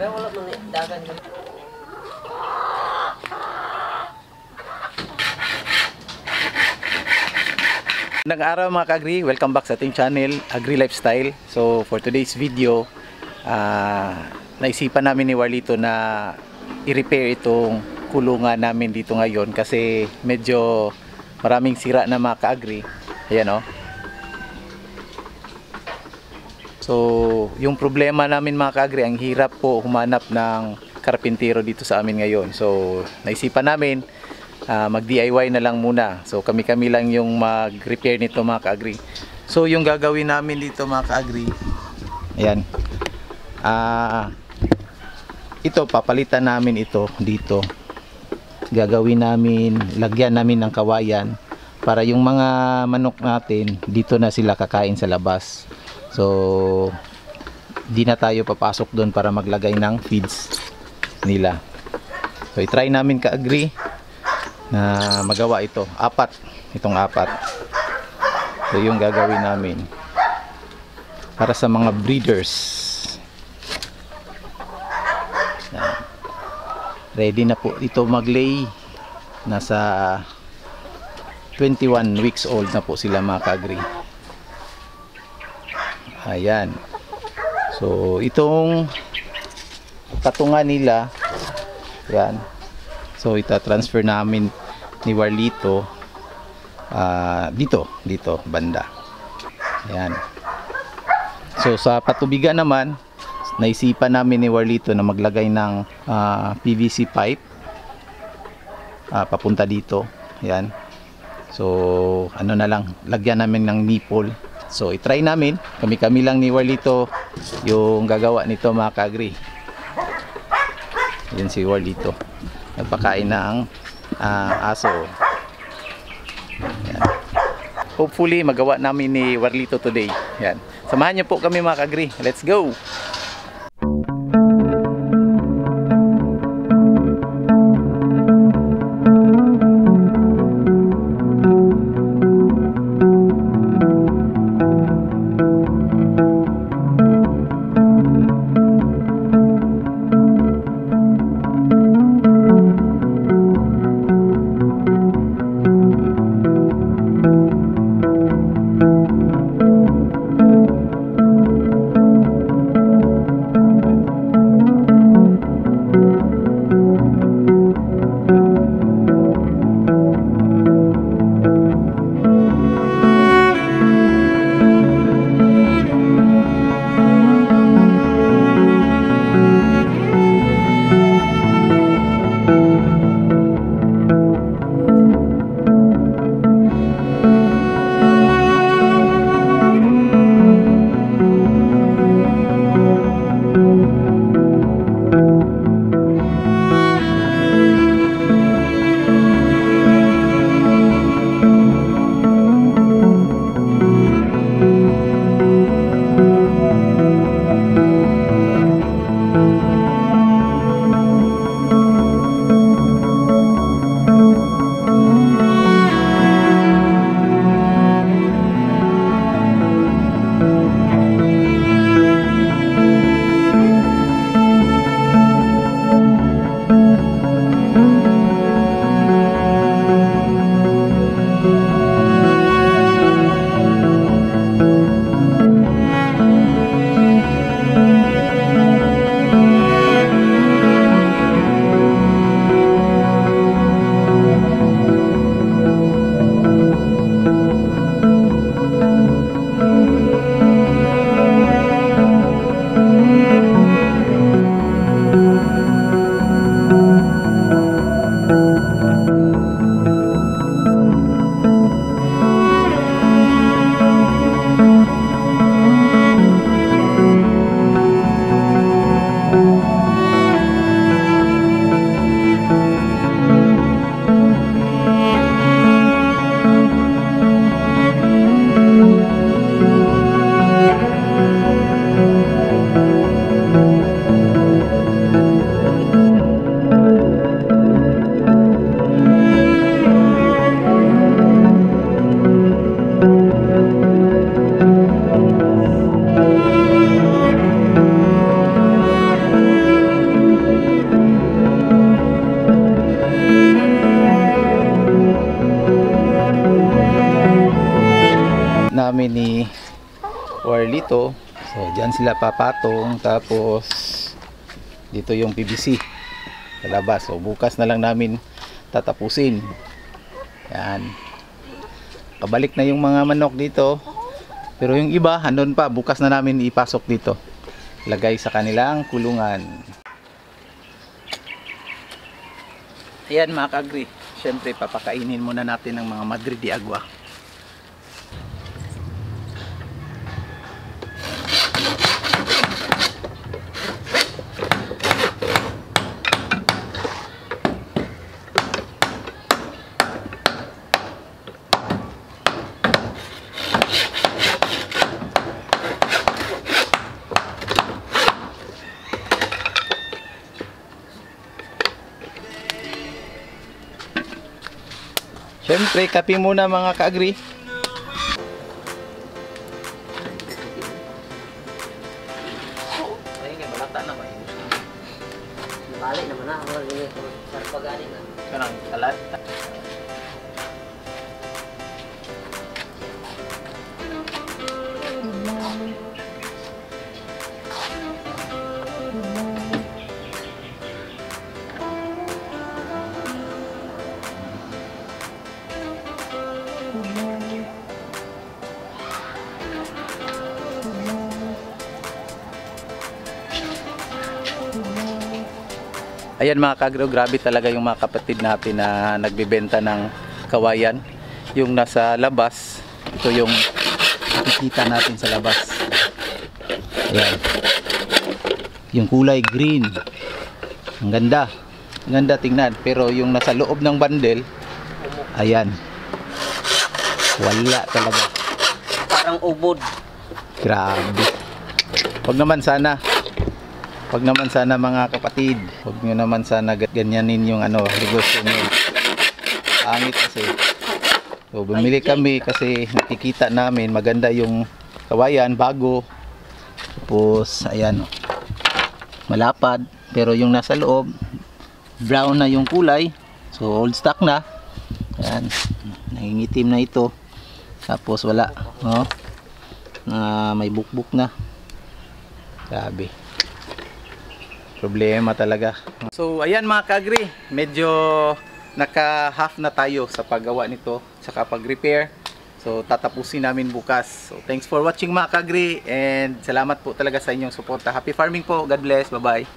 wala man dagan. Magandang araw mga ka-agri, welcome back sa ating channel, Agri Lifestyle. So for today's video, naisipan namin ni Warlito na i-repair itong kulungan namin dito ngayon kasi medyo maraming sira na mga ka-agri. Ayan o. So yung problema namin mga ka-agri, ang hirap po humanap ng karpintero dito sa amin ngayon. So naisipan namin mag-DIY na lang muna. So kami-kami lang yung mag-repair nito mga ka-agri. So yung gagawin namin dito mga ka-agri, ayan, ito papalitan namin ito dito. Gagawin namin, lagyan namin ng kawayan para yung mga manok natin dito na sila kakain sa labas. So di na tayo papasok doon para maglagay ng feeds nila. So i-try namin ka-agri na magawa ito, itong apat. So yung gagawin namin para sa mga breeders. Yan. Ready na po ito mag-lay. Nasa 21 weeks old na po sila mga ka-agri. Ayan. So itong patungan nila, yan. So ita-transfer namin ni Warlito dito banda. Ayan. So sa patubigan naman, naisipan namin ni Warlito na maglagay ng PVC pipe papunta dito. Ayan. So ano na lang, lagyan namin ng nipple. So i-try namin, kami-kami lang ni Warlito yung gagawa nito mga ka-agri. Yan si Warlito, nagpakain ng aso. Yan. Hopefully magawa namin ni Warlito today. Yan. Samahan niyo po kami mga ka-agri. Let's go! ni Warlito. So dyan sila papatong, tapos dito yung PVC sa labas. So bukas na lang namin tatapusin. Yan, kabalik na yung mga manok dito, pero yung iba andun pa, bukas na namin ipasok dito, lagay sa kanilang kulungan. Ayan mga ka-agri, syempre papakainin muna natin ng mga Madre de Agua. Siyempre, kape muna mga ka-agri. Ay, nga balata na ba yun? Balik naman na. Sarpagaling na. Kanang talat. Ayan mga kagro, grabe talaga yung mga kapatid natin na nagbebenta ng kawayan. Yung nasa labas, ito yung nakikita natin sa labas. Ayan. Yung kulay green. Ang ganda. Ang ganda tingnan. Pero yung nasa loob ng bundle, ayan. Wala talaga. Parang ubod. Grabe. Wag naman sana mga kapatid, wag nyo naman sana ganyanin yung negosyo nyo. Pangit kasi. So bumili kami kasi nakikita namin maganda yung kawayan, bago. Tapos ayan, malapad, pero yung nasa loob brown na yung kulay. So old stock na. Ayan, nangingitim na ito. Tapos wala, may bukbuk na. Grabe. Problema talaga. So ayan mga ka-agri, medyo naka-half na tayo sa paggawa nito, saka pag-repair. So tatapusin namin bukas. So thanks for watching mga ka-agri, and salamat po talaga sa inyong suporta. Happy farming po. God bless. Bye bye.